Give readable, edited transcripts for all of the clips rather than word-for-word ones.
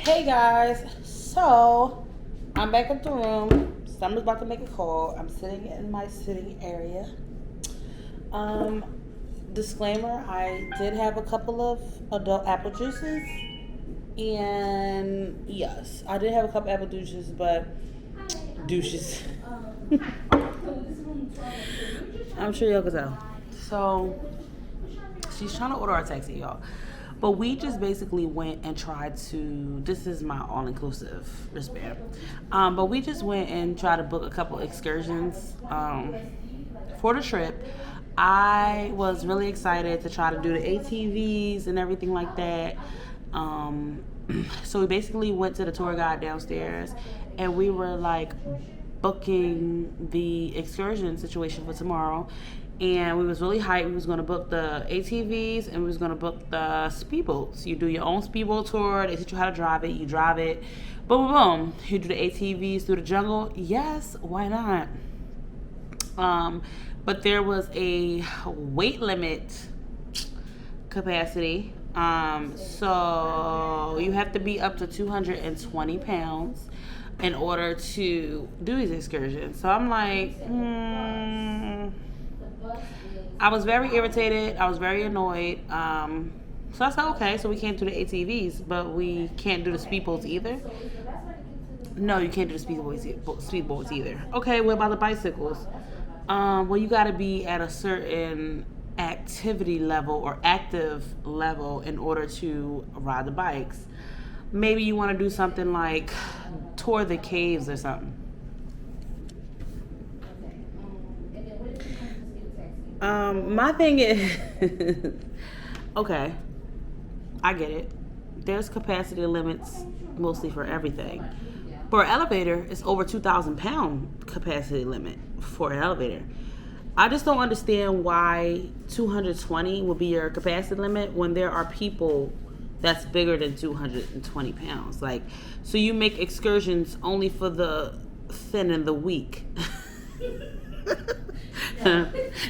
Hey guys, so I'm back at the room. Someone's about to make a call. I'm sitting in my sitting area. Um, Disclaimer: I did have a couple of adult apple juices, and yes, I did have a couple apple juices, but douches. I'm sure y'all can tell. So she's trying to order our taxi, y'all. But we just basically went and tried to. This is my all-inclusive wristband. But we just went and tried to book a couple excursions for the trip. I was really excited to try to do the ATVs and everything like that. So we basically went to the tour guide downstairs, and we were like booking the excursion situation for tomorrow. And we was really hyped. We was gonna book the ATVs and we was gonna book the speedboats. You do your own speedboat tour. They teach you how to drive it. You drive it. Boom, boom, boom. You do the ATVs through the jungle. Yes, why not? But there was a weight limit capacity. So you have to be up to 220 pounds in order to do these excursions. So I'm like, I was very irritated. I was very annoyed. So I said, okay, so we can't do the ATVs, but we can't do the speedboats either. No, you can't do the speedboats either. Okay, what about the bicycles? Well, you got to be at a certain activity level or active level in order to ride the bikes. Maybe you want to do something like tour the caves or something. My thing is, okay, I get it. There's capacity limits mostly for everything. For an elevator, it's over 2,000 pound capacity limit for an elevator. I just don't understand why 220 will be your capacity limit when there are people that's bigger than 220 pounds. Like, so you make excursions only for the thin and the weak.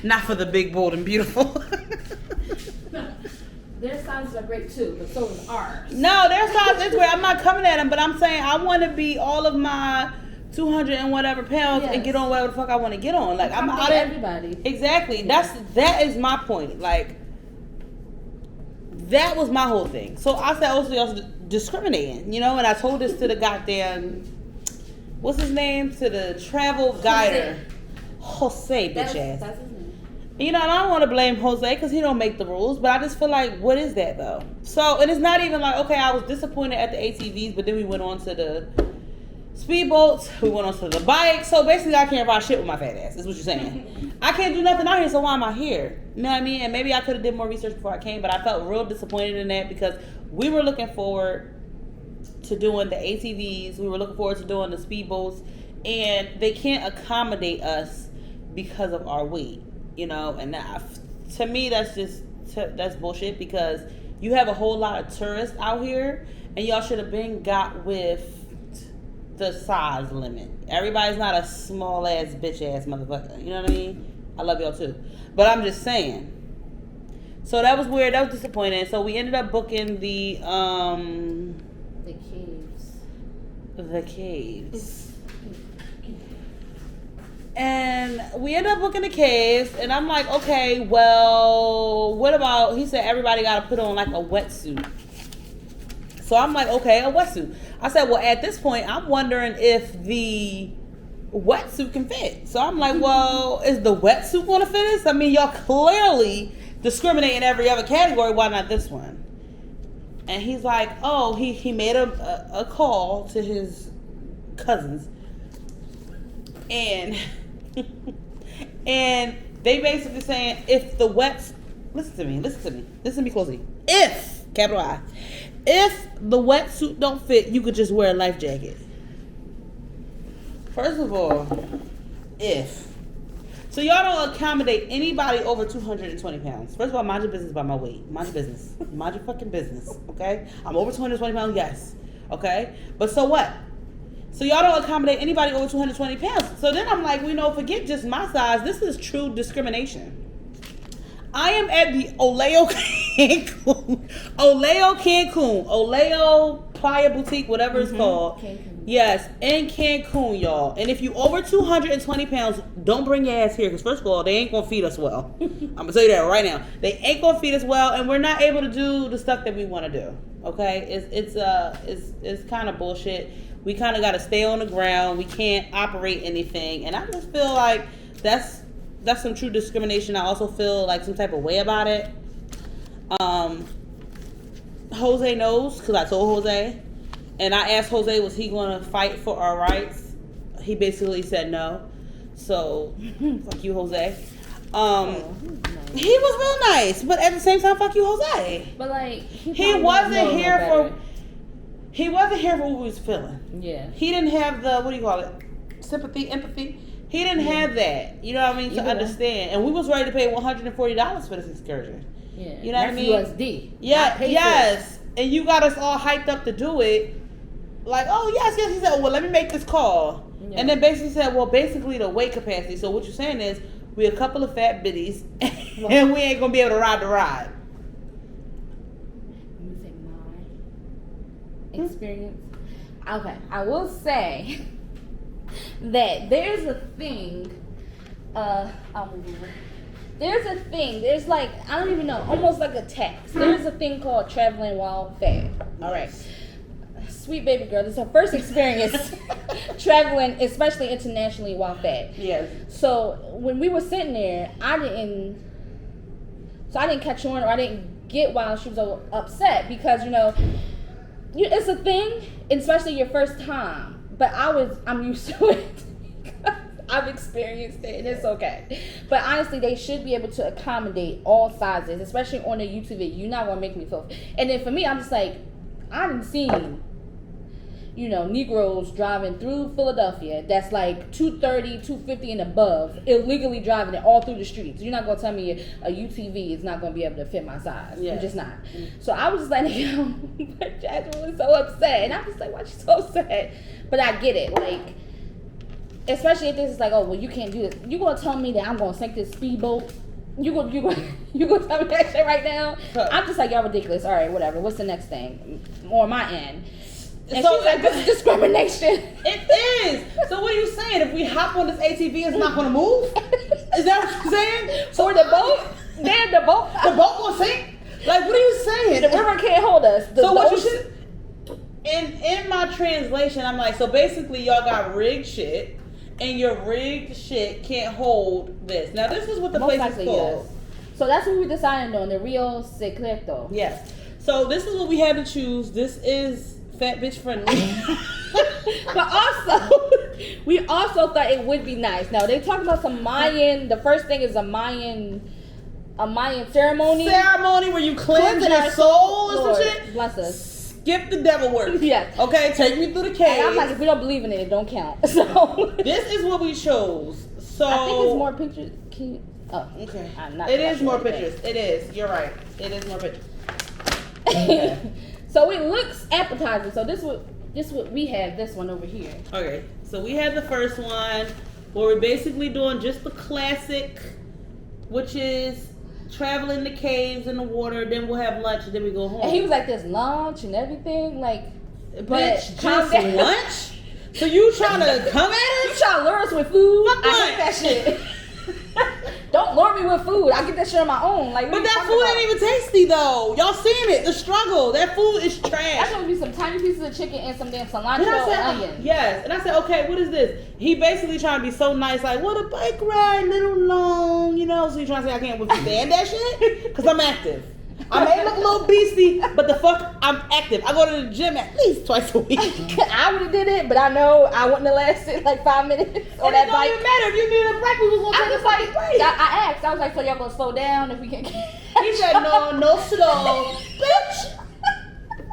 Not for the big, bold, and beautiful. Their sizes are great too, but so is ours. No, their size is great. I'm not coming at them, but I'm saying I want to be all of my 200 and whatever pounds and get on whatever the fuck I want to get on. Like, I'm out of everybody. Exactly. That is my point. Like, that was my whole thing. So I said, also y'all discriminating, you know. And I told this to the goddamn, what's his name, to the travel guider, Jose, bitch ass. That's his name. You know, and I don't want to blame Jose because he don't make the rules, but I just feel like, what is that though? So, and it's not even like, okay, I was disappointed at the ATVs, but then we went on to the speedboats, we went on to the bike. So basically, I can't ride shit with my fat ass. Is what you're saying? I can't do nothing out here, so why am I here? You know what I mean? And maybe I could have did more research before I came, but I felt real disappointed in that because we were looking forward to doing the ATVs, we were looking forward to doing the speedboats, and they can't accommodate us because of our weight. You know, and to me, that's bullshit because you have a whole lot of tourists out here, and y'all should have been got with the size limit. Everybody's not a small ass bitch ass motherfucker. You know what I mean? I love y'all too, but I'm just saying. So that was weird. That was disappointing. So we ended up booking the caves. The caves. And we ended up booking the caves, and I'm like, okay, well, what about, he said everybody got to put on like a wetsuit. So I'm like, okay, a wetsuit. I said, well, at this point, I'm wondering if the wetsuit can fit. So I'm like, well, is the wetsuit going to fit us? I mean, y'all clearly discriminate in every other category. Why not this one? And he's like, oh, he made a call to his cousins. And and they basically saying if the listen to me closely. If, capital I, if the wetsuit don't fit, you could just wear a life jacket. First of all, if. So y'all don't accommodate anybody over 220 pounds. First of all, mind your business about my weight. Mind your business. Mind your fucking business, okay? I'm over 220 pounds, yes. Okay? But so what? So y'all don't accommodate anybody over 220 pounds. So then I'm like, forget just my size. This is true discrimination. I am at the Oleo Cancun Playa Boutique, whatever it's called. Cancun. Yes, in Cancun, y'all. And if you over 220 pounds, don't bring your ass here because first of all, they ain't gonna feed us well. I'm gonna tell you that right now. They ain't gonna feed us well, and we're not able to do the stuff that we want to do. Okay, it's kind of bullshit. We kind of got to stay on the ground. We can't operate anything, and I just feel like that's some true discrimination. I also feel like some type of way about it. Jose knows because I told Jose, and I asked Jose, was he going to fight for our rights? He basically said no. So fuck you, Jose. He was real nice, but at the same time, fuck you, Jose. But like he wasn't here for what we was feeling. Yeah. He didn't have the, what do you call it? Sympathy, empathy. He didn't have that. You know what I mean? To understand. And we was ready to pay $140 for this excursion. Yeah. You know what I mean? USD. Yeah. Yes. And you got us all hyped up to do it. Like, oh yes. He said, well, let me make this call. Yeah. And then basically said, well, basically the weight capacity. So what you're saying is, we a couple of fat biddies, and we ain't gonna be able to ride the ride. Let me say my experience. Okay, I will say that there's a thing. There's like, I don't even know, almost like a tax. There's a thing called traveling while fat. All right. Sweet baby girl, this is her first experience traveling, especially internationally, while fat. Yes. So when we were sitting there, I didn't catch on, or I didn't get why she was so upset, because it's a thing, especially your first time. But I'm used to it. I've experienced it, and it's okay. But honestly, they should be able to accommodate all sizes, especially on the YouTube video. You're not gonna make me feel. And then for me, I'm just like, I didn't see. Negroes driving through Philadelphia that's like 230, 250 and above, illegally driving it all through the streets. You're not going to tell me a UTV is not going to be able to fit my size. Yeah. You're just not. So I was just like, but Jasmine was so upset. And I'm just like, why she so upset? But I get it. Like, especially if this is like, oh, well, you can't do it. You going to tell me that I'm going to sink this speedboat? You gonna tell me that shit right now? I'm just like, y'all ridiculous. All right, whatever. What's the next thing? On my end. And so she's like, this is discrimination. It is. So what are you saying? If we hop on this ATV, it's not going to move? Is that what you're saying? So or the boat? Damn, the boat. The boat going to sink? Like, what are you saying? The river can't hold us. So what you should... In my translation, I'm like, so basically y'all got rigged shit, and your rigged shit can't hold this. Now, this is what the place is called. Yes. So that's what we decided on, the Rio Secreto. Yes. So this is what we had to choose. This is... fat bitch friendly. But also, we also thought it would be nice. Now they talk about some Mayan. The first thing is a Mayan ceremony. Ceremony where you cleanse your soul or some shit. Bless us. Skip the devil work. Yes. Okay, take me through the cave. And I'm like, if we don't believe in it, it don't count. So this is what we chose. So I think it's more pictures. Oh, okay. It is more pictures. It is. You're right. It is more pictures. Okay. So it looks appetizing. So this what we have. This one over here. Okay. So we had the first one where we're basically doing just the classic, which is traveling the caves in the water. Then we'll have lunch, and then we go home. And he was like, "There's lunch and everything." Like, bitch, just lunch. So you trying to come at us? You trying to lure us with food? Fuck I hate that shit. Don't lure me with food. I get that shit on my own. Like, but that food ain't even tasty though. Y'all seen it? The struggle. That food is trash. That's gonna be some tiny pieces of chicken and some damn cilantro and onions. Yes, and I said, okay, what is this? He basically trying to be so nice, like, what a bike ride, little long, So you trying to say I can't withstand that shit? Because I'm active. I may look a little beastie, but the fuck, I'm active. I go to the gym at least twice a week. I would have did it, but I know I wouldn't have lasted like 5 minutes on that bike. It don't even matter if you needed a break. We was gonna take a fucking break. I asked. I was like, so y'all gonna slow down if we can? He said, no slow, bitch.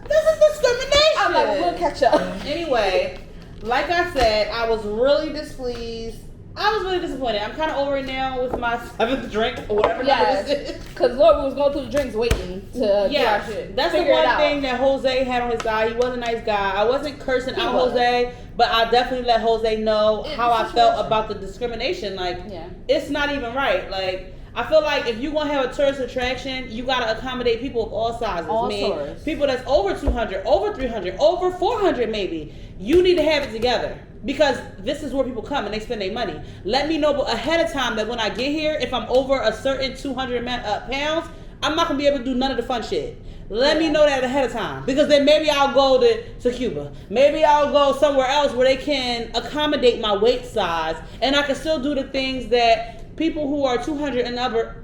This is discrimination. I'm like, we'll catch up. Anyway, like I said, I was really displeased. I was really disappointed. I'm kind of over it now with my 7th drink or whatever this is. Because Lord was going through the drinks waiting to do our shit. That's the one thing that Jose had on his side. He was a nice guy. I wasn't cursing out Jose, but I definitely let Jose know how I felt about the discrimination. Like, it's not even right. Like, I feel like if you're gonna have a tourist attraction, you gotta accommodate people of all sizes. Tourists. People that's over 200, over 300, over 400 maybe. You need to have it together because this is where people come and they spend their money. Let me know ahead of time that when I get here, if I'm over a certain 200 pounds, I'm not gonna be able to do none of the fun shit. Let me know that ahead of time because then maybe I'll go to Cuba. Maybe I'll go somewhere else where they can accommodate my weight size and I can still do the things that people who are 200 and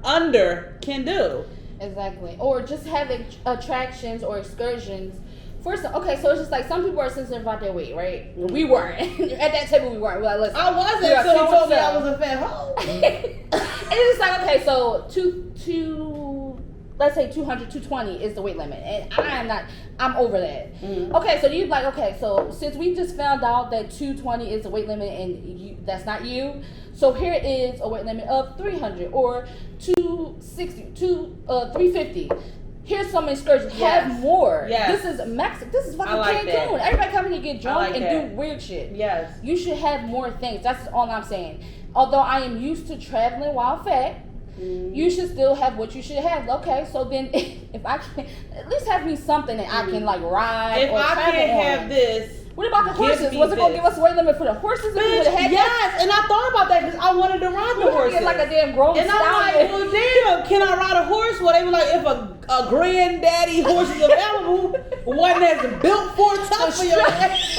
under can do. Exactly. Or just having attractions or excursions. Okay, so it's just like some people are sensitive about their weight, right? We weren't. At that table we weren't. We're like, listen. I wasn't until you told me I was a fat hoe. And it's just like, okay, so let's say 200, 220 is the weight limit. And I'm over that. Mm-hmm. Okay, so you're like, okay, so since we just found out that 220 is the weight limit and that's not you, so here is a weight limit of 300 or 260, 350. Here's some excursions. Yes. Have more. Yes. This is Mexico. This is fucking Cancun. That. Everybody come here, get drunk and do weird shit. Yes. You should have more things. That's all I'm saying. Although I am used to traveling while fat, you should still have what you should have. Okay, so then if I can at least have me something that I can like ride if or I travel can't on. Have this. What about the horses? Was it gonna give us a weight limit for the horses? Yes, and I thought about that because I wanted to ride the horses. Get like a damn grown and I'm like, well, damn, can I ride a horse? Well, they were like, if a granddaddy horse is available, one that's built for tough for your ass.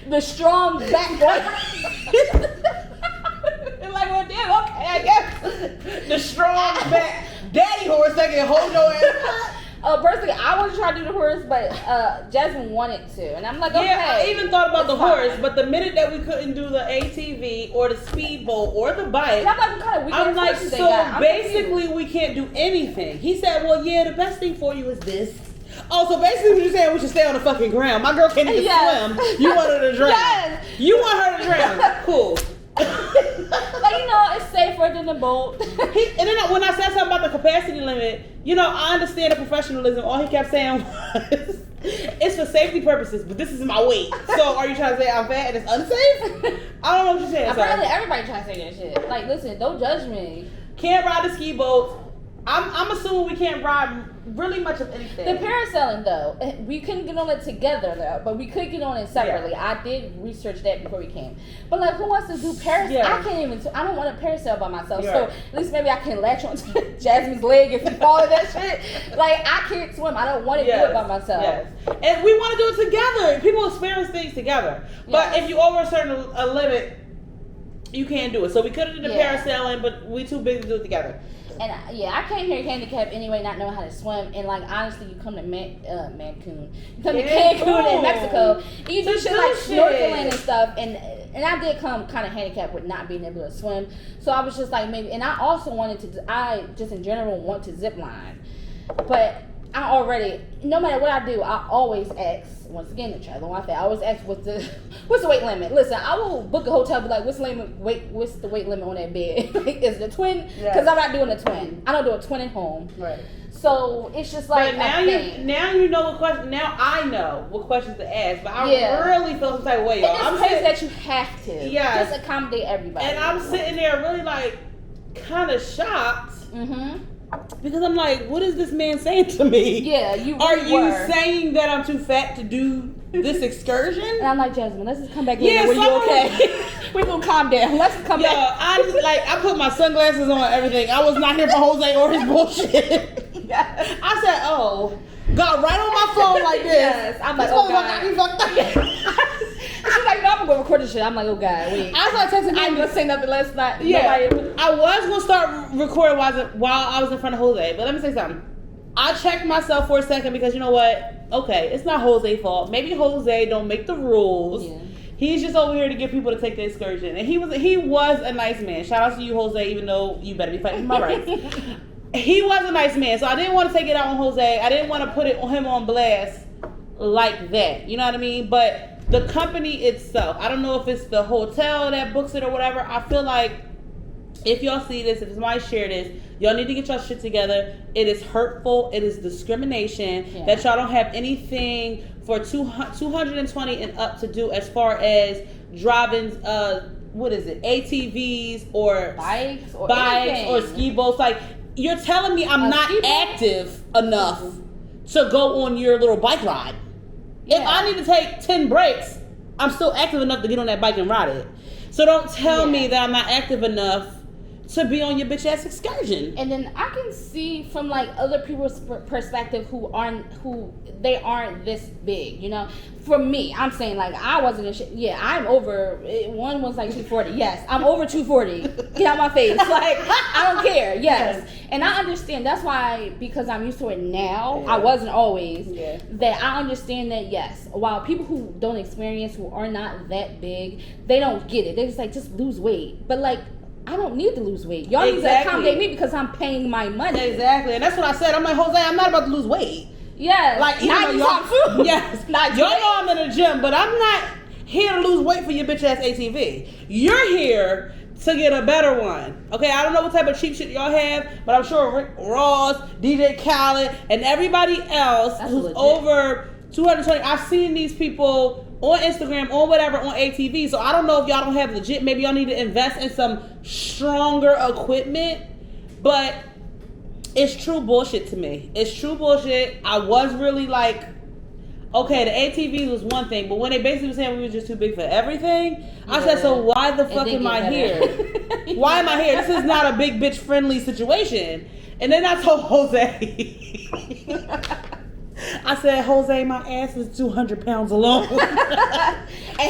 The strong back one. Like, well, damn, okay, I guess. The strong back daddy horse that can hold your ass. Personally, I want to try to do the horse, but Jasmine wanted to, and I'm like, okay. Yeah, I even thought about the horse, but the minute that we couldn't do the ATV or the speedboat or the bike, I'm like, so basically we can't do anything. He said, well, yeah, the best thing for you is this. Oh, so basically what you're saying, we should stay on the fucking ground. My girl can't even swim. You want her to drown. Yes. You want her to drown. Cool. Like, it's safer than the boat. And then when I said something about the capacity limit, I understand the professionalism. All he kept saying was, it's for safety purposes, but this is my weight. So are you trying to say I'm fat and it's unsafe? I don't know what you're saying. Apparently everybody trying to say that shit. Like, listen, don't judge me. Can't ride the ski boats. I'm assuming we can't ride really much of anything. The parasailing, though, we couldn't get on it together, though, but we could get on it separately. Yeah. I did research that before we came. But, like, who wants to do parasailing? Yeah. I don't want to parasail by myself. Yeah. So, at least maybe I can latch onto Jasmine's leg if we fall in that shit. Like, I can't swim. I don't want to do it by myself. Yes. And we want to do it together. People experience things together. But if you over a certain limit, you can't do it. So, we could have done the parasailing, but we too busy to do it together. And I came here handicapped anyway, not knowing how to swim. And like honestly, you come to Cancun, in Mexico, and you do shit like snorkeling and stuff. And I did come kind of handicapped with not being able to swim. So I was just like maybe. And I also I just in general want to zip line, but I already, no matter what I do, I always ask. Once again, the travel my fat. I always ask what's the weight limit. Listen, I will book a hotel, be like, what's the weight limit on that bed? Is it a twin? Because I'm not doing a twin. I don't do a twin at home. Right. So it's just like. But now you know what question. Now I know what questions to ask. But I really feel some type of way, y'all. And it's crazy that you have to. Yeah. Just accommodate everybody. And I'm sitting there really like kind of shocked. Mm-hmm. Because I'm like, what is this man saying to me? Yeah, you really Are you saying that I'm too fat to do this excursion? And I'm like, Jasmine, let's just come back in. Were you okay? We're gonna calm down. Let's come back. I put my sunglasses on and everything. I was not here for Jose or his bullshit. I said, oh, got right on my phone like this. Yes, I'm like, oh God. She's like, no, I'm gonna record this shit. I'm like, oh God, wait. I started texting. I ain't gonna say nothing last night. Yeah, I was gonna start recording while I was in front of Jose, but let me say something. I checked myself for a second because you know what? Okay, it's not Jose's fault. Maybe Jose don't make the rules. Yeah. He's just over here to get people to take the excursion, and he was a nice man. Shout out to you, Jose, even though you better be fighting for my rights. He was a nice man, so I didn't want to take it out on Jose. I didn't want to put him on blast like that. You know what I mean? But the company itself, I don't know if it's the hotel that books it or whatever. I feel like if y'all see this, if somebody share this, y'all need to get y'all shit together. It is hurtful. It is discrimination that y'all don't have anything for 220 and up to do as far as driving what is it, ATVs or bikes or ski boats. Like, you're telling me I'm not active enough to go on your little bike ride. Yeah. If I need to take 10 breaks, I'm still active enough to get on that bike and ride it. So don't tell me that I'm not active enough to be on your bitch ass excursion. And then I can see from like other people's perspective who aren't this big, you know. For me, I'm saying like I wasn't I'm over. One was like 240. Yes, I'm over 240. Get out my face. Like I don't care. Yes, and I understand. That's why, because I'm used to it now. I wasn't always. That I understand that. Yes, while people who don't experience, who are not that big, they don't get it. They're just like, just lose weight. But like, I don't need to lose weight. Y'all need to accommodate me because I'm paying my money. Exactly, and that's what I said. I'm like, Jose, I'm not about to lose weight. Yes. Like, not y'all, food. Yes. Like, y'all know I'm in the gym, but I'm not here to lose weight for your bitch ass ATV. You're here to get a better one. Okay, I don't know what type of cheap shit y'all have, but I'm sure Rick Ross, DJ Khaled, and everybody else who's over 220. I've seen these people on Instagram, on whatever, on ATV. So I don't know if y'all don't have legit. Maybe y'all need to invest in some stronger equipment. But it's true bullshit to me. It's true bullshit. I was really like, okay, the ATVs was one thing, but when they basically were saying we were just too big for everything, I said, so why the fuck am I here? Why am I here? This is not a big bitch friendly situation. And then I told Jose, I said, Jose, my ass is 200 pounds alone.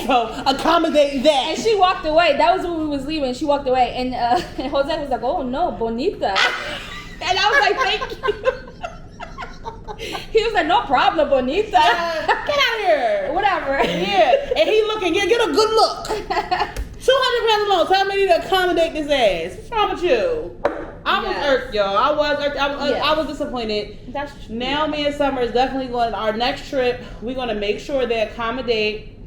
So accommodate that. And she walked away. That was when we was leaving. She walked away, and Jose was like, oh no, bonita. And I was like, thank you. He was like, no problem, bonita. Get out of here. Whatever. Yeah. And he looking, get a good look. 200 pounds alone. Tell me to accommodate this ass. What's wrong with you? I was irked, y'all. I was irked. I was disappointed. That's true. Now me and Summer is definitely going, our next trip, we're going to make sure they accommodate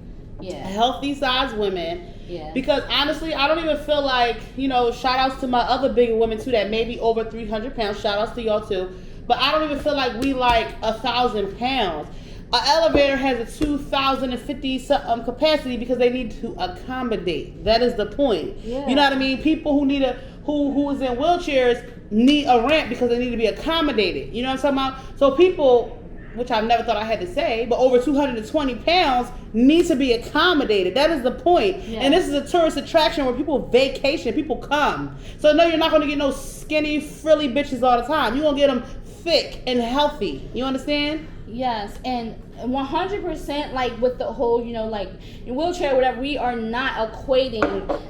healthy size women. Yeah. Because honestly, I don't even feel like, you know, shout outs to my other bigger women too that may be over 300 pounds. Shout outs to y'all too. But I don't even feel like we like 1,000 pounds. An elevator has a 2,050 capacity because they need to accommodate. That is the point. Yeah. You know what I mean? People who need who is in wheelchairs need a ramp because they need to be accommodated. You know what I'm talking about? So people, which I've never thought I had to say, but over 220 pounds need to be accommodated. That is the point. Yeah. And this is a tourist attraction where people vacation, people come. So no, you're not going to get no skinny, frilly bitches all the time. You're going to get them thick and healthy. You understand? Yes, and 100%, like with the whole, you know, like in wheelchair or whatever, we are not equating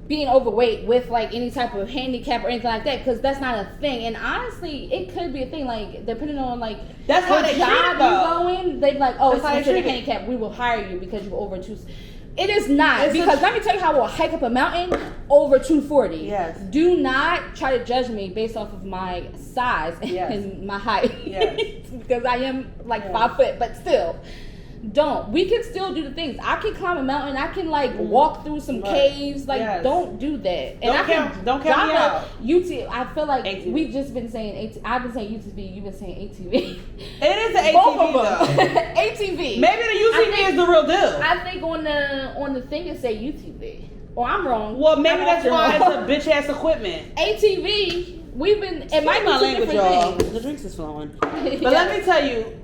being overweight with like any type of handicap or anything like that, because that's not a thing. And honestly, it could be a thing, like depending on like that's how they job you go in, they're like, oh, it's considered handicap, we will hire you because you're over 2. It is not, because let me tell you how we'll hike up a mountain over 240. Yes. Do not try to judge me based off of my size and my height. Yes. Because I am like 5 foot, but still. Don't. We can still do the things. I can climb a mountain. I can like walk through some caves. Like don't do that. And don't count me out. I feel like ATV. We've just been saying I've been saying UTV. You've been saying ATV. It is an ATV. Both of them. ATV. Maybe the UTV is the real deal. I think on the thing it say UTV. Or I'm wrong. Well, maybe that's why it's a bitch ass equipment. ATV. We've been. It might be my two language, different y'all. things. The drinks is flowing. But let me tell you.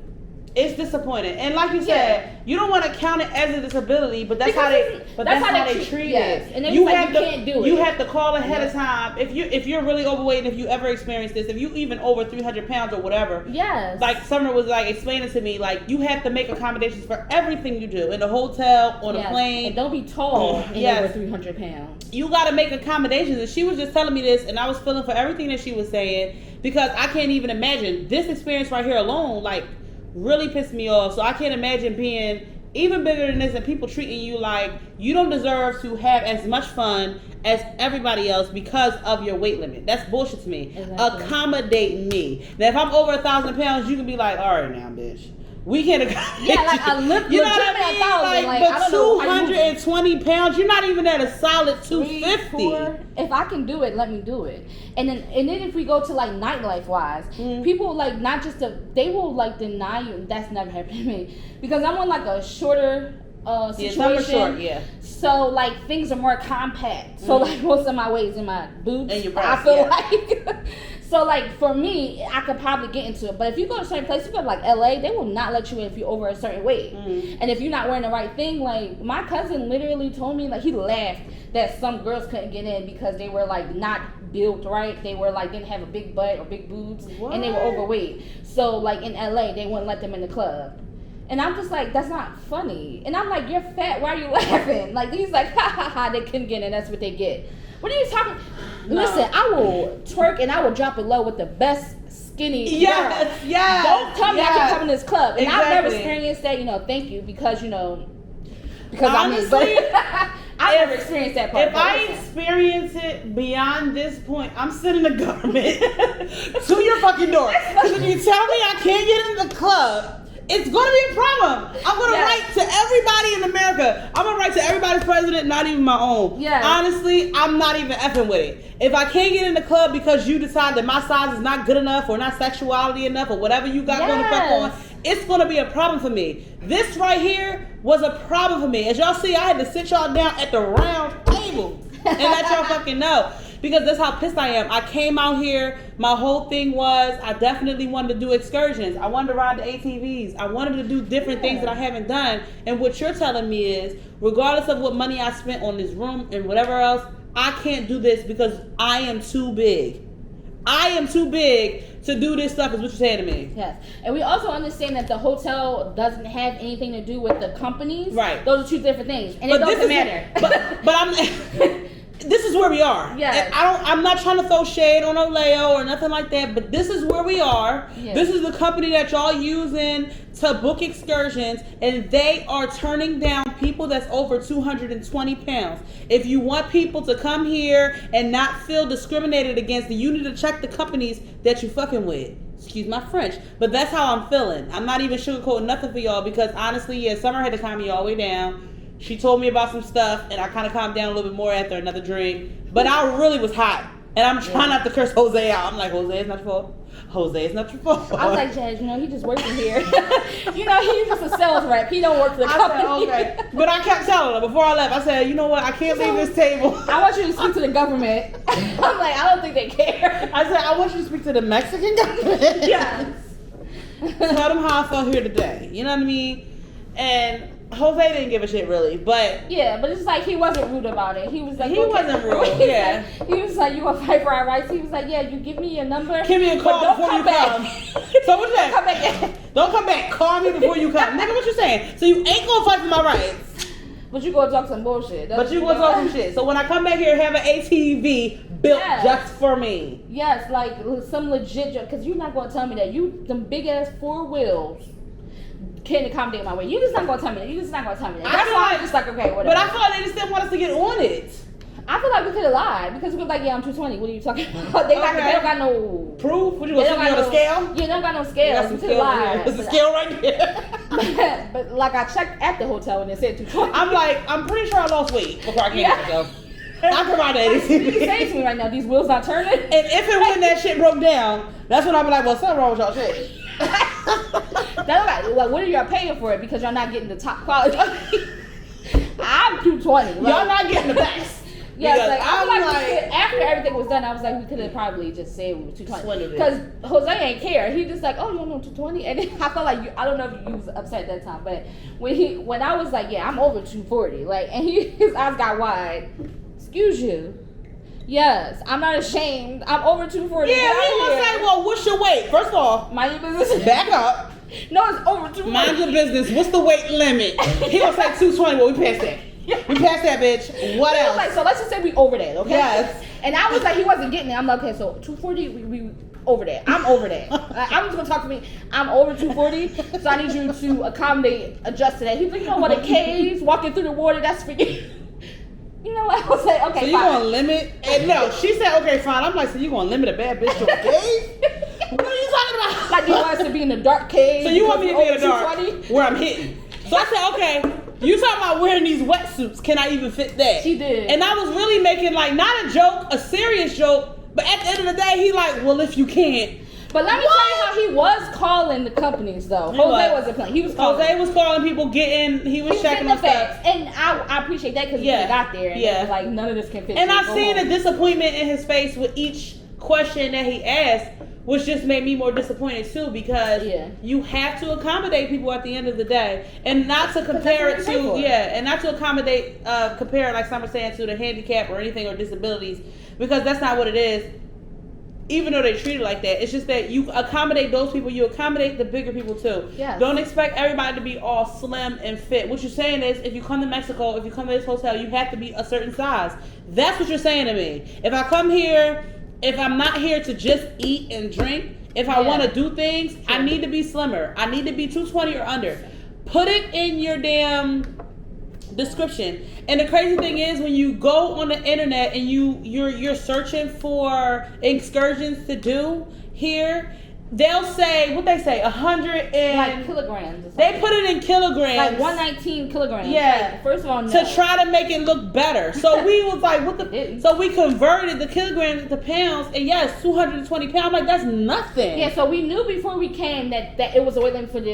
It's disappointing, and like you said, you don't want to count it as a disability, but that's how they treat it. And you like, can't do it. You have to call ahead of time if you're really overweight, and if you ever experience this, if you even over 300 pounds or whatever. Yes. Like Summer was like explaining to me, like you have to make accommodations for everything you do in the hotel, on a plane. And don't be tall and over 300 pounds. You got to make accommodations, and she was just telling me this, and I was feeling for everything that she was saying, because I can't even imagine this experience right here alone, like. Really pissed me off. So I can't imagine being even bigger than this and people treating you like you don't deserve to have as much fun as everybody else because of your weight limit. That's bullshit to me. Exactly. Accommodate me. Now if I'm over 1,000 pounds, you can be like, all right now, bitch. We can't accommodate you like you know what I mean? Like but 220 pounds, you're not even at a solid 250. If I can do it, let me do it. And then if we go to like nightlife wise, people like not just they will like deny you. That's never happened to me because I'm on like a shorter situation. Short, yeah. So like things are more compact. So like most of my weight is in my boots. And your breasts, I feel like. So like for me, I could probably get into it. But if you go to certain places, you go to like LA, they will not let you in if you're over a certain weight. And if you're not wearing the right thing, like my cousin literally told me, like he laughed that some girls couldn't get in because they were like not built right. They were like didn't have a big butt or big boobs, and they were overweight. So like in LA, they wouldn't let them in the club. And I'm just like, that's not funny. And I'm like, you're fat. Why are you laughing? Like he's like, ha ha ha. They couldn't get in. That's what they get. What are you talking? No. Listen, I will twerk and I will drop it low with the best skinny girl. Yes. Don't tell me I can come in this club. And I've never experienced that, thank you, because, because honestly, I've never experienced that part. If I experience it beyond this point, I'm sending the government to your fucking door. Because if you tell me I can't get in the club, it's going to be a problem. I'm going to write to everybody in America. I'm going to write to everybody's president, not even my own. Yes. Honestly, I'm not even effing with it. If I can't get in the club because you decide that my size is not good enough or not sexuality enough or whatever you got going to fuck on, it's going to be a problem for me. This right here was a problem for me. As y'all see, I had to sit y'all down at the round table and let y'all fucking know. Because that's how pissed I am. I came out here, my whole thing was, I definitely wanted to do excursions. I wanted to ride the ATVs. I wanted to do different things that I haven't done. And what you're telling me is, regardless of what money I spent on this room and whatever else, I can't do this because I am too big. I am too big to do this stuff, is what you're saying to me. Yes. And we also understand that the hotel doesn't have anything to do with the companies. Right. Those are two different things. And it doesn't matter. But I'm... This is where we are. Yeah. I'm not trying to throw shade on Oleo or nothing like that, but this is where we are. Yes. This is the company that y'all using to book excursions, and they are turning down people that's over 220 pounds. If you want people to come here and not feel discriminated against, you need to check the companies that you fucking with. Excuse my French, but that's how I'm feeling. I'm not even sugarcoating nothing for y'all because honestly, Summer had to calm me all the way down. She told me about some stuff, and I kind of calmed down a little bit more after another drink. But I really was hot, and I'm trying not to curse Jose out. I'm like, Jose, it's not your fault. Jose, it's not your fault. I was like, Jazz, he just working here. He's just a sales rep. He don't work for the company. I said, okay. But I kept telling her before I left, I said, you know what? I can't leave this table. I want you to speak to the government. I'm like, I don't think they care. I said, I want you to speak to the Mexican government. Yes. Tell them how I felt here today. You know what I mean? And Jose didn't give a shit really, but but it's like he wasn't rude about it. He was like, he wasn't rude. Yeah, he was like, you want to fight for our rights? He was like, yeah, you give me your number. Give me a call before you come. So what you saying? Don't come back. Don't come back. Call me before you come. Nigga, what you saying? So you ain't gonna fight for my rights, but you gonna talk some bullshit. But you gonna talk some shit. So when I come back here, have an ATV built just for me. Yes, like some legit. Because you're not gonna tell me that them big ass 4 wheels can't accommodate my weight. You just not gonna tell me that. That's why I'm just like, okay, whatever. But I feel like they just didn't want us to get on it. I feel like we could have lied because we were like, I'm 220. What are you talking about? They don't got no proof. What you gonna send me on a scale? Yeah, they don't got no scale. We could have lied. There's a scale right there. but like I checked at the hotel and it said 220. I'm like, I'm pretty sure I lost weight before I came to go. I can ride that ATV. You say to me right now, these wheels not turning. And if and when that shit broke down, that's when I'll be like, well, something wrong with y'all shit. That's like, what are y'all paying for it? Because y'all not getting the top quality. I'm 220. Y'all not getting the best. Yeah, like I feel like after everything was done, I was like, we could have probably just said we were 220. Because Jose ain't care. He just like, oh, you don't know 220, and then I felt like I don't know if you was upset at that time, but when I was like, yeah, I'm over 240, like, and his eyes got wide. Excuse you. Yes, I'm not ashamed. I'm over 240. Yeah, he gonna say, well, what's your weight? First of all, mind your business. Back up. No, it's over 240. Mind your business. What's the weight limit? He gonna say 220. Well, we passed that. We passed that, bitch. What else? Like, so let's just say we over that, okay? Yes. And I was like, he wasn't getting it. I'm like, okay, so 240, we over that. I'm over that. I'm just gonna talk to me. I'm over 240, so I need you to adjust to that. He's like, you know what? A cave, walking through the water, that's for you. You know what? I was like, okay, so you gonna limit? And no, she said, okay, fine. I'm like, so you gonna limit a bad bitch to a cave? What are you talking about? Like, you want us to be in the dark cave? So you want me to be in the dark where I'm hitting? So I said, okay. You talking about wearing these wetsuits? Can I even fit that? She did. And I was really making like not a joke, a serious joke. But at the end of the day, he like, well, if you can't. But let me tell you how he was calling the companies though. Jose wasn't playing. He was calling. Jose was calling people, he was checking the on facts. stuff. And I appreciate that because he got there and it was like none of this can fit. And I've seen the disappointment in his face with each question that he asked, which just made me more disappointed too, because you have to accommodate people at the end of the day, and not to compare it to and not to compare it, like some are saying, to the handicap or anything or disabilities, because that's not what it is. Even though they treat it like that, it's just that you accommodate those people, you accommodate the bigger people too. Yes. Don't expect everybody to be all slim and fit. What you're saying is, if you come to Mexico, if you come to this hotel, you have to be a certain size. That's what you're saying to me. If I come here, if I'm not here to just eat and drink, if I want to do things, I need to be slimmer. I need to be 220 or under. Put it in your damn description. And the crazy thing is, when you go on the internet and you're searching for excursions to do here, they'll say, what they say, 100 and like kilograms. They put it in kilograms, like 119 kilograms. Yeah. Like, first of all, no. To try to make it look better. So we was like, what the? So we converted the kilograms into pounds, and yes, 220 pounds. I'm like, that's nothing. Yeah. So we knew before we came that it was a weight limit for the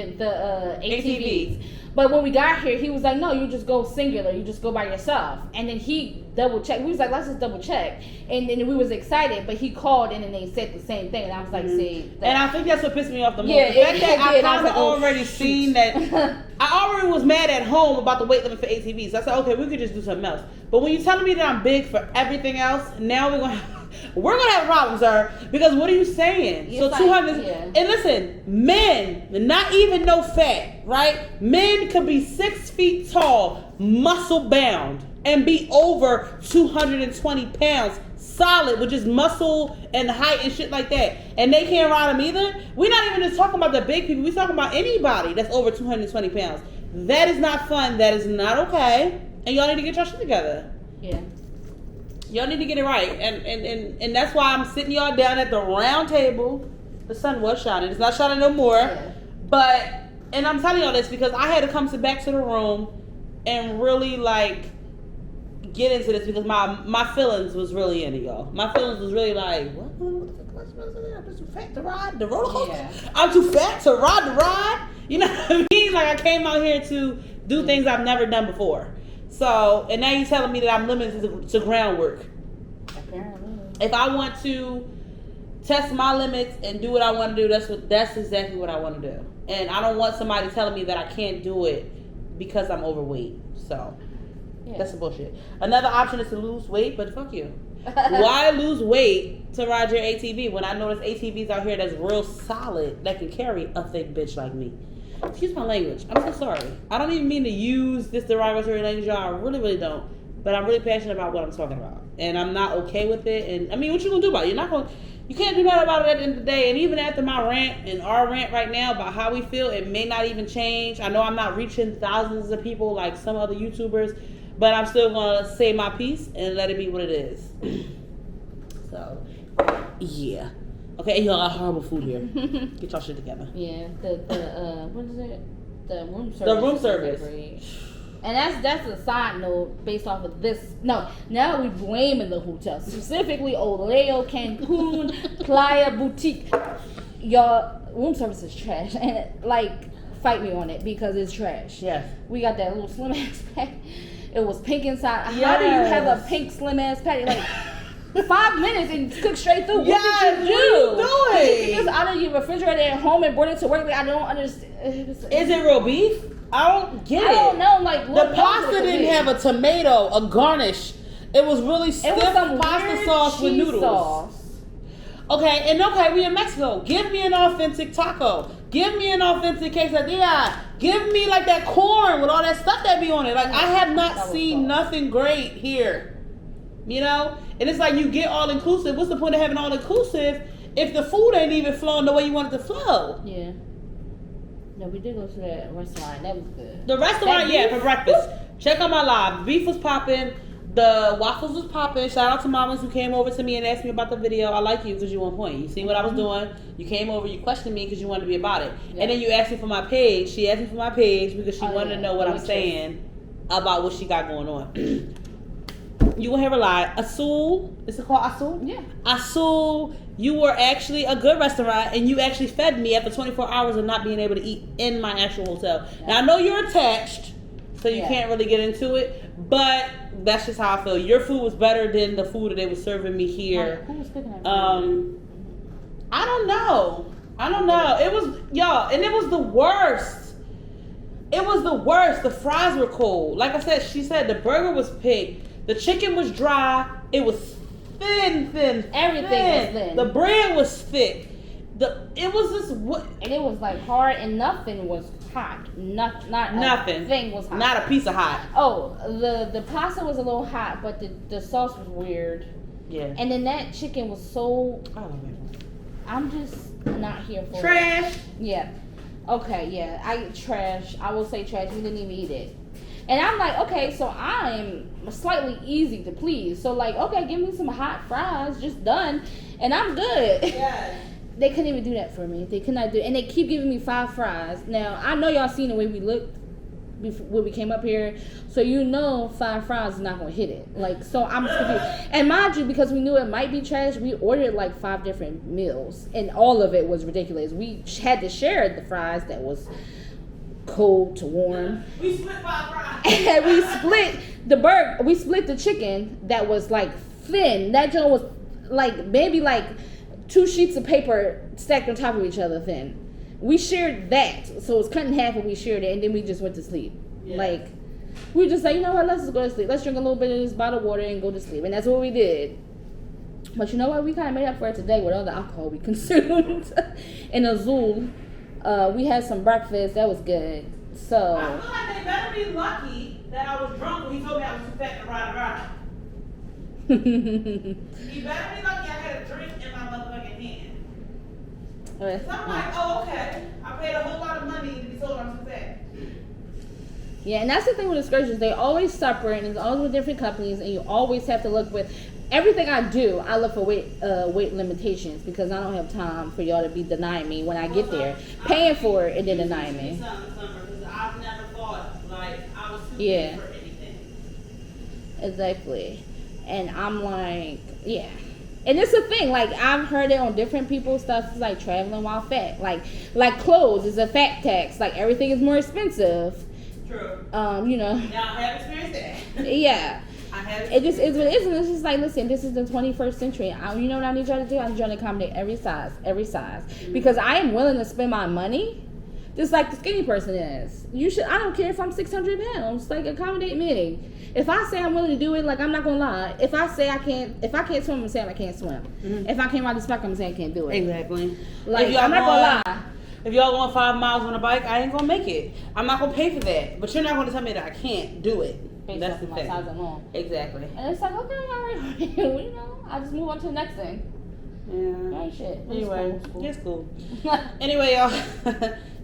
ATVs. But when we got here, he was like, no, you just go singular. You just go by yourself. And then he double checked. We was like, let's just double check. And then we was excited, but he called in and they said the same thing. And I was like, see. And I think that's what pissed me off the most. Yeah, the fact that I kind of already seen that. I already was mad at home about the weight limit for ATVs. So I said, okay, we could just do something else. But when you're telling me that I'm big for everything else, now we're gonna have a problem, sir. Because what are you saying? It's so like, 200. And listen, men, not even no fat, right? Men could be 6 feet tall, muscle bound, and be over 220 pounds, solid, with just muscle and height and shit like that. And they can't ride them either. We're not even just talking about the big people. We're talking about anybody that's over 220 pounds. That is not fun. That is not okay. And y'all need to get your shit together. Yeah. Y'all need to get it right. And that's why I'm sitting y'all down at the round table. The sun was shining. It's not shining no more. Yeah. And I'm telling y'all this because I had to come back to the room and really like get into this, because my feelings was really in it, y'all. My feelings was really like, what the fuck? I'm too fat to ride the roller coaster. Yeah. I'm too fat to ride the ride. You know what I mean? Like, I came out here to do things I've never done before. So, and now you're telling me that I'm limited to groundwork. Apparently. If I want to test my limits and do what I want to do, that's exactly what I want to do. And I don't want somebody telling me that I can't do it because I'm overweight. So, that's some bullshit. Another option is to lose weight, but fuck you. Why lose weight to ride your ATV when I know there's ATVs out here that's real solid that can carry a thick bitch like me? Excuse my language. I'm so sorry. I don't even mean to use this derogatory language, y'all. I really, really don't. But I'm really passionate about what I'm talking about. And I'm not okay with it. And I mean, what you gonna do about it? You can't do nothing about it at the end of the day. And even after my rant and our rant right now about how we feel, it may not even change. I know I'm not reaching thousands of people like some other YouTubers, but I'm still gonna say my piece and let it be what it is. So, yeah. Okay, and y'all got horrible food here. Get y'all shit together. Yeah, the what is it? The room service. The room service. And that's a side note based off of this. No, now we blaming the hotel, specifically Oleo Cancun Playa Boutique. Y'all, room service is trash, and like, fight me on it because it's trash. Yes. We got that little slim ass patty. It was pink inside. Yes. How do you have a pink slim ass patty? Like 5 minutes and cook straight through. Yes, what did you do? What are you doing? You take this out of your refrigerator at home and brought it to work. Like, I don't understand. Is it real beef? I don't get it. I don't know. Like, the pasta didn't have a tomato, a garnish. It was really stiff pasta sauce with noodles. Sauce. Okay, we in Mexico. Give me an authentic taco. Give me an authentic quesadilla. Give me like that corn with all that stuff that be on it. Like, I have not seen nothing great here. You know? And it's like you get all inclusive. What's the point of having all inclusive if the food ain't even flowing the way you want it to flow? Yeah. No, we did go to that restaurant. That was good. The restaurant, for breakfast. Check out my live. The beef was popping. The waffles was popping. Shout out to mamas who came over to me and asked me about the video. I like you because you on point. You seen what I was doing. You came over. You questioned me because you wanted to be about it. Yeah. And then you asked me for my page. She asked me for my page because she wanted to know what I'm saying about what she got going on. You gonna hear a lie. Asul, is it called Asul? Yeah. Asul, you were actually a good restaurant, and you actually fed me after 24 hours of not being able to eat in my actual hotel. Yeah. Now I know you're attached, so you can't really get into it, but that's just how I feel. Your food was better than the food that they were serving me here. Who was cooking that food? I don't know. It was, y'all, and it was the worst. It was the worst. The fries were cold. Like I said, she said the burger was pink. The chicken was dry. It was thin. Everything was thin. The bread was thick. It was this. And it was like hard, and nothing was hot. Nothing was hot. Not a piece of hot. Oh, the pasta was a little hot, but the sauce was weird. Yeah. And then that chicken was so. Oh, I'm just not here for trash. It. Yeah. Okay, yeah. I will say trash. We didn't even eat it. And I'm like, okay, so I'm slightly easy to please. So like, okay, give me some hot fries, just done, and I'm good. Yeah. They couldn't even do that for me. They could not do it. And they keep giving me 5 fries. Now, I know y'all seen the way we looked when we came up here. So you know 5 fries is not going to hit it. Like, so I'm just confused. And mind you, because we knew it might be trash, we ordered like 5 different meals. And all of it was ridiculous. We had to share the fries that was cold to warm. We split 5 fries. And we split the burger. We split the chicken that was like thin. That joint was like maybe like 2 sheets of paper stacked on top of each other thin. We shared that, so it was cut in half, and we shared it, and then we just went to sleep. Yeah. Like, we just like, you know what, let's just go to sleep. Let's drink a little bit of this bottled water and go to sleep, and that's what we did. But you know what, we kind of made up for it today with all the alcohol we consumed in Azul. We had some breakfast, that was good. So I feel like they better be lucky that I was drunk when he told me I was too fat to ride around. He better be lucky I had a drink in my motherfucking hand. So I'm like, oh, okay. I paid a whole lot of money to be told I'm too fat. Yeah, and that's the thing with excursions. They always separate, and it's always with different companies, and you always have to look with everything I do. I look for weight limitations because I don't have time for y'all to be denying me when I get there, paying for it and then denying me. Because I've never thought like I was too big for anything. Exactly, and I'm like, yeah. And it's a thing, like, I've heard it on different people's stuff, it's like traveling while fat. Like clothes is a fat tax. Like, everything is more expensive. True. You know. Yeah, I have experienced that. Yeah. I have. It just is what it is. And it's just like, listen, this is the 21st century. You know what I need y'all to do? I need y'all to accommodate every size. Mm-hmm. Because I am willing to spend my money just like the skinny person is. I don't care if I'm 600 pounds. Like, accommodate me. If I say I'm willing to do it, like, I'm not gonna lie. If I can't swim, I'm saying I can't swim. Mm-hmm. If I can't ride this bike, I'm saying I can't do it. Exactly. Like, I'm not gonna lie. If y'all going 5 miles on a bike, I ain't gonna make it. I'm not gonna pay for that. But you're not gonna tell me that I can't do it. Based That's the my thing. size alone. Exactly. And it's like, okay, all right, you know, I just move on to the next thing. Yeah. Right, shit. Anyway, it's cool. Anyway, y'all.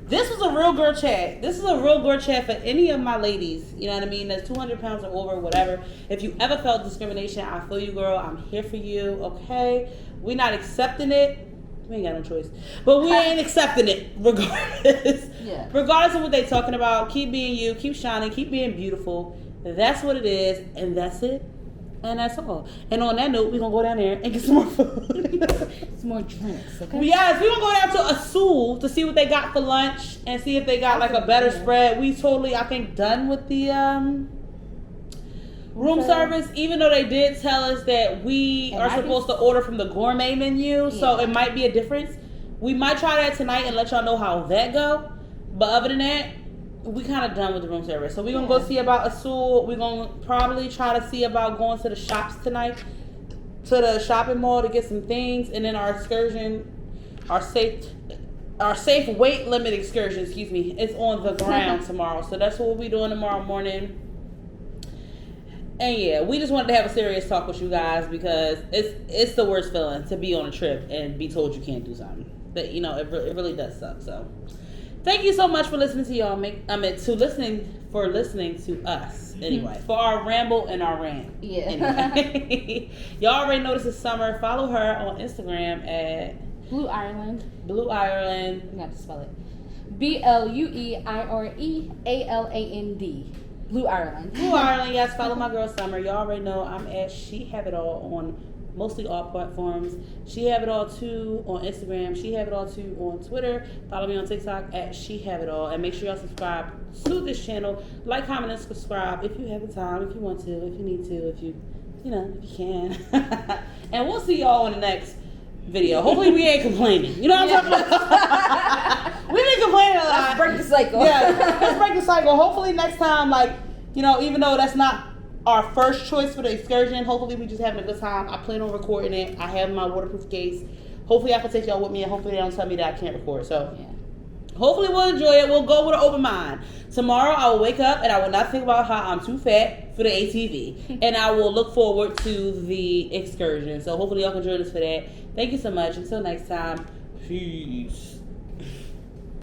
This was a real girl chat. This is a real girl chat for any of my ladies. You know what I mean? That's 200 pounds or over, whatever. If you ever felt discrimination, I feel you, girl. I'm here for you, okay? We're not accepting it. We ain't got no choice. But we ain't accepting it regardless. Yeah. Regardless of what they talking about, keep being you, keep shining, keep being beautiful. That's what it is, and that's it. And that's all. And on that note, we're going to go down there and get some more food. Some more drinks, okay? Yes, we're going to go down to Asul to see what they got for lunch and see if they got like a better spread. We totally, I think, done with the room service, even though they did tell us that we are supposed to order from the gourmet menu. Yeah. So it might be a difference. We might try that tonight and let y'all know how that go. But other than that, we kind of done with the room service. So we're going to go see about Asul. We're going to probably try to see about going to the shops tonight, to the shopping mall to get some things. And then our excursion, our safe weight limit excursion, is on the ground tomorrow. So that's what we'll be doing tomorrow morning. And yeah, we just wanted to have a serious talk with you guys because it's the worst feeling to be on a trip and be told you can't do something. But, you know, it really does suck. So thank you so much for listening to y'all. Listening to us. Anyway, for our ramble and our rant. Yeah. Anyway. Y'all already know this is Summer. Follow her on Instagram at Blue Ireland. Blue Ireland. You have to spell it. BLUEIREALAND. Blue Ireland. Blue Ireland, yes. Follow my girl Summer. Y'all already know I'm at She Have It All on mostly all platforms. She Have It All too on Instagram. She Have It All too on Twitter. Follow me on TikTok at She Have It All. And make sure y'all subscribe to this channel. Like, comment, and subscribe if you have the time, if you want to, if you need to, if you can. And we'll see y'all in the next video. Hopefully we ain't complaining. You know what I'm talking about? We've been complaining a lot. Let's break the cycle. Yeah, let's break the cycle. Hopefully next time, even though that's not our first choice for the excursion, hopefully we just having a good time. I plan on recording it. I have my waterproof case. Hopefully I can take y'all with me, and hopefully they don't tell me that I can't record. So hopefully we'll enjoy it. We'll go with an open mind. Tomorrow I will wake up and I will not think about how I'm too fat for the ATV. And I will look forward to the excursion. So hopefully y'all can join us for that. Thank you so much. Until next time, peace.